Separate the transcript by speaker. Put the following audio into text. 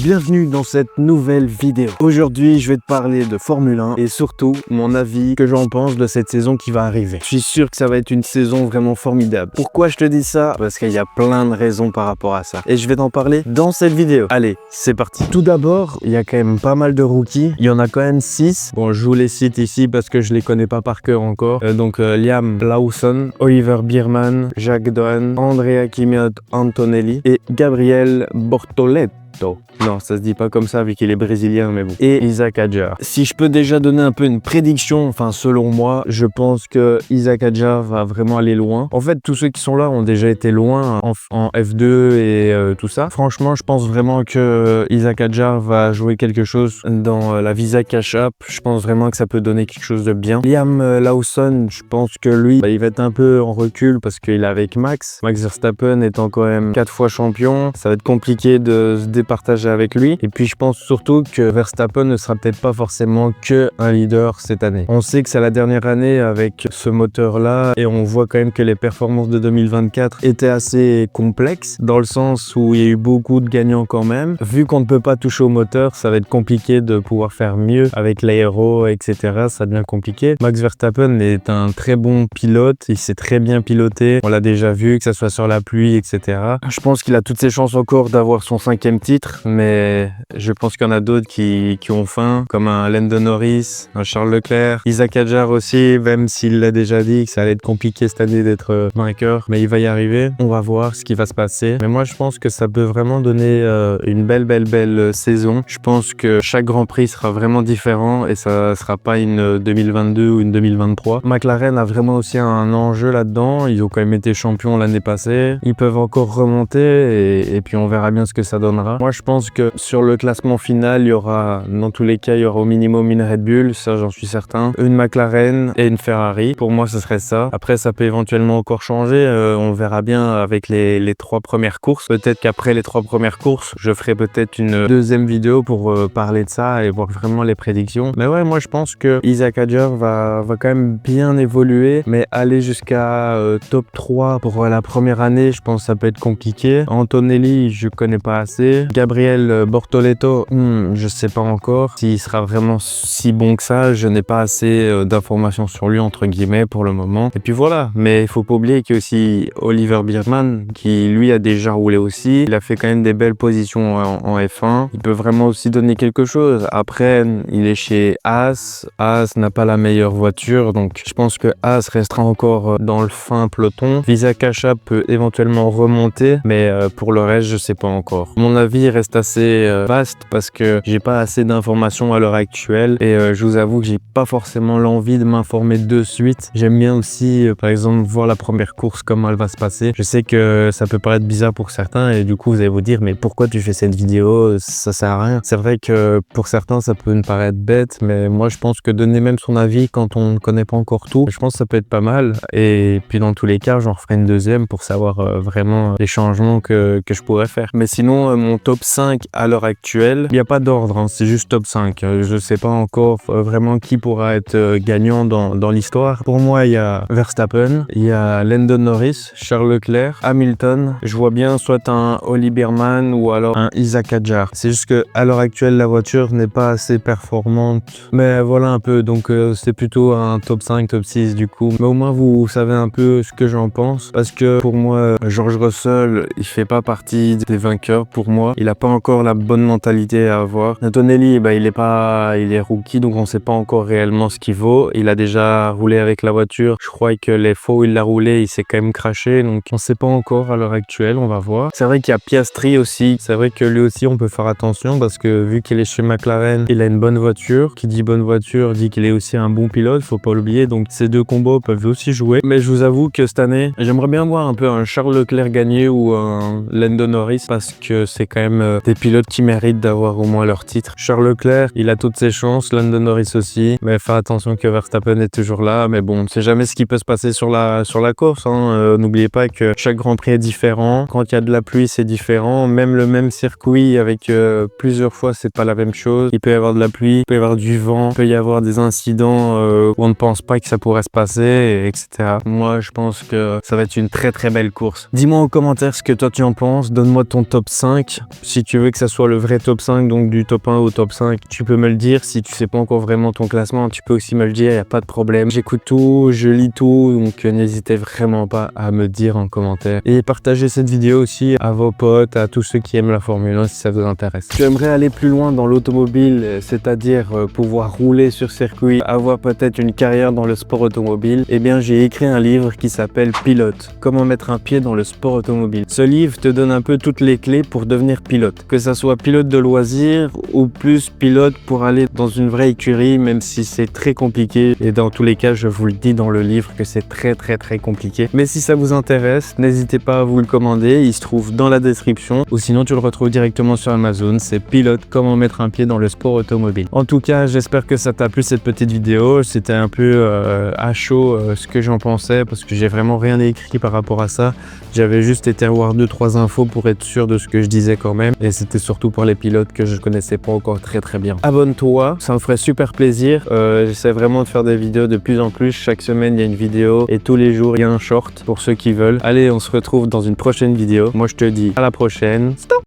Speaker 1: Bienvenue dans cette nouvelle vidéo. Aujourd'hui, je vais te parler de Formule 1 et surtout mon avis que j'en pense de cette saison qui va arriver. Je suis sûr que ça va être une saison vraiment formidable. Pourquoi je te dis ça? Parce qu'il y a plein de raisons par rapport à ça. Et je vais t'en parler dans cette vidéo. Allez, c'est parti. Tout d'abord, il y a quand même pas mal de rookies. Il y en a quand même 6. Bon, je vous les cite ici parce que je les connais pas par cœur encore. Liam Lawson, Oliver Biermann, Jack Doan, Andrea Kimiot Antonelli et Gabriel Bortoleto. Non, ça se dit pas comme ça vu qu'il est brésilien, mais bon. Et Isaac Hadjar. Si je peux déjà donner un peu une prédiction, enfin selon moi, je pense que Isaac Hadjar va vraiment aller loin. En fait, tous ceux qui sont là ont déjà été loin en F2 et tout ça. Franchement, je pense vraiment que Isaac Hadjar va jouer quelque chose dans la Visa Cash App. Je pense vraiment que ça peut donner quelque chose de bien. Liam Lawson, je pense que lui, il va être un peu en recul parce qu'il est avec Max. Max Verstappen étant quand même 4 fois champion, ça va être compliqué de se départager avec lui. Et puis je pense surtout que Verstappen ne sera peut-être pas forcément que un leader cette année. On sait que c'est la dernière année avec ce moteur là et on voit quand même que les performances de 2024 étaient assez complexes dans le sens où il y a eu beaucoup de gagnants quand même. Vu qu'on ne peut pas toucher au moteur, ça va être compliqué de pouvoir faire mieux avec l'aéro, etc. Ça devient compliqué. Max Verstappen est un très bon pilote, il sait très bien piloter, on l'a déjà vu, que ça soit sur la pluie, etc. Je pense qu'il a toutes ses chances encore d'avoir son 5e titre, mais je pense qu'il y en a d'autres qui ont faim, comme un Lando Norris, un Charles Leclerc, Isaac Hadjar aussi, même s'il l'a déjà dit que ça allait être compliqué cette année d'être vainqueur, mais il va y arriver. On va voir ce qui va se passer. Mais moi, je pense que ça peut vraiment donner une belle saison. Je pense que chaque Grand Prix sera vraiment différent et ça sera pas une 2022 ou une 2023. McLaren a vraiment aussi un enjeu là-dedans. Ils ont quand même été champions l'année passée. Ils peuvent encore remonter et puis on verra bien ce que ça donnera. Moi, je pense que sur le classement final, il y aura, dans tous les cas, il y aura au minimum une Red Bull, ça j'en suis certain, une McLaren et une Ferrari. Pour moi, ce serait ça. Après, ça peut éventuellement encore changer. On verra bien avec les 3 premières courses. Peut-être qu'après les 3 premières courses, je ferai peut-être une deuxième vidéo pour parler de ça et voir vraiment les prédictions. Mais ouais, moi je pense que Isaac Hadjar va quand même bien évoluer, mais aller jusqu'à top 3 pour la première année, je pense que ça peut être compliqué. Antonelli, je connais pas assez. Gabriel Bortoleto, je sais pas encore s'il sera vraiment si bon que ça. Je n'ai pas assez d'informations sur lui entre guillemets pour le moment. Et puis voilà, mais il faut pas oublier qu'il y a aussi Oliver Biermann qui lui a déjà roulé aussi. Il a fait quand même des belles positions en F1. Il peut vraiment aussi donner quelque chose. Après, il est chez Haas. Haas n'a pas la meilleure voiture, donc je pense que Haas restera encore dans le fin peloton. Visa Cash App peut éventuellement remonter, mais pour le reste, je sais pas encore. Mon avis reste assez vaste parce que j'ai pas assez d'informations à l'heure actuelle et je vous avoue que j'ai pas forcément l'envie de m'informer de suite. J'aime bien aussi par exemple voir la première course, comment elle va se passer. Je sais que ça peut paraître bizarre pour certains et du coup vous allez vous dire mais pourquoi tu fais cette vidéo, ça sert à rien. C'est vrai que pour certains ça peut me paraître bête, mais moi je pense que donner même son avis quand on ne connaît pas encore tout, je pense que ça peut être pas mal. Et puis dans tous les cas j'en referai une deuxième pour savoir vraiment les changements que je pourrais faire. Mais sinon mon top 5 à l'heure actuelle, il n'y a pas d'ordre, c'est juste top 5. Je sais pas encore vraiment qui pourra être gagnant dans l'histoire. Pour moi, il y a Verstappen, il y a Lando Norris, Charles Leclerc, Hamilton. Je vois bien soit un Oli Biermann ou alors un Isaac Hadjar. C'est juste que à l'heure actuelle, la voiture n'est pas assez performante. Mais voilà un peu, donc c'est plutôt un top 5, top 6 du coup. Mais au moins, vous savez un peu ce que j'en pense. Parce que pour moi, George Russell, il fait pas partie des vainqueurs pour moi. Il a pas encore la bonne mentalité à avoir. Antonelli, il est rookie, donc on sait pas encore réellement ce qu'il vaut. Il a déjà roulé avec la voiture. Je crois que les fois où il l'a roulé, il s'est quand même craché, donc on sait pas encore à l'heure actuelle, on va voir. C'est vrai qu'il y a Piastri aussi. C'est vrai que lui aussi, on peut faire attention parce que vu qu'il est chez McLaren, il a une bonne voiture. Qui dit bonne voiture dit qu'il est aussi un bon pilote, faut pas l'oublier. Donc ces deux combos peuvent aussi jouer. Mais je vous avoue que cette année, j'aimerais bien voir un peu un Charles Leclerc gagner ou un Lando Norris parce que c'est quand même des pilotes qui méritent d'avoir au moins leur titre. Charles Leclerc, il a toutes ses chances, Lando Norris aussi, mais faire attention que Verstappen est toujours là. Mais bon, on ne sait jamais ce qui peut se passer sur la course. N'oubliez pas que chaque Grand Prix est différent. Quand il y a de la pluie, c'est différent. Même le même circuit avec plusieurs fois, c'est pas la même chose. Il peut y avoir de la pluie, il peut y avoir du vent, il peut y avoir des incidents où on ne pense pas que ça pourrait se passer, etc. Moi, je pense que ça va être une très belle course. Dis-moi en commentaire ce que toi tu en penses. Donne-moi ton top 5 Si tu veux que ça soit le vrai top 5, donc du top 1 au top 5, tu peux me le dire. Si tu sais pas encore vraiment ton classement, tu peux aussi me le dire, il n'y a pas de problème. J'écoute tout, je lis tout, donc n'hésitez vraiment pas à me dire en commentaire. Et partagez cette vidéo aussi à vos potes, à tous ceux qui aiment la Formule 1 si ça vous intéresse. J'aimerais aller plus loin dans l'automobile, c'est-à-dire pouvoir rouler sur circuit, avoir peut-être une carrière dans le sport automobile. Eh bien, j'ai écrit un livre qui s'appelle Pilote, comment mettre un pied dans le sport automobile. Ce livre te donne un peu toutes les clés pour devenir pilote, que ça soit pilote de loisirs ou plus pilote pour aller dans une vraie écurie, même si c'est très compliqué. Et dans tous les cas, je vous le dis dans le livre que c'est très compliqué. Mais si ça vous intéresse, n'hésitez pas à vous le commander, il se trouve dans la description, ou sinon tu le retrouves directement sur Amazon. C'est Pilote, comment mettre un pied dans le sport automobile. En tout cas, j'espère que ça t'a plu cette petite vidéo. C'était un peu à chaud ce que j'en pensais, parce que j'ai vraiment rien écrit par rapport à ça. J'avais juste été voir 2-3 infos pour être sûr de ce que je disais quand même, et c'était surtout pour les pilotes que je connaissais pas encore très bien. Abonne-toi, ça me ferait super plaisir. J'essaie vraiment de faire des vidéos de plus en plus. Chaque semaine il y a une vidéo et tous les jours il y a un short pour ceux qui veulent. Allez, on se retrouve dans une prochaine vidéo. Moi je te dis à la prochaine. Stop.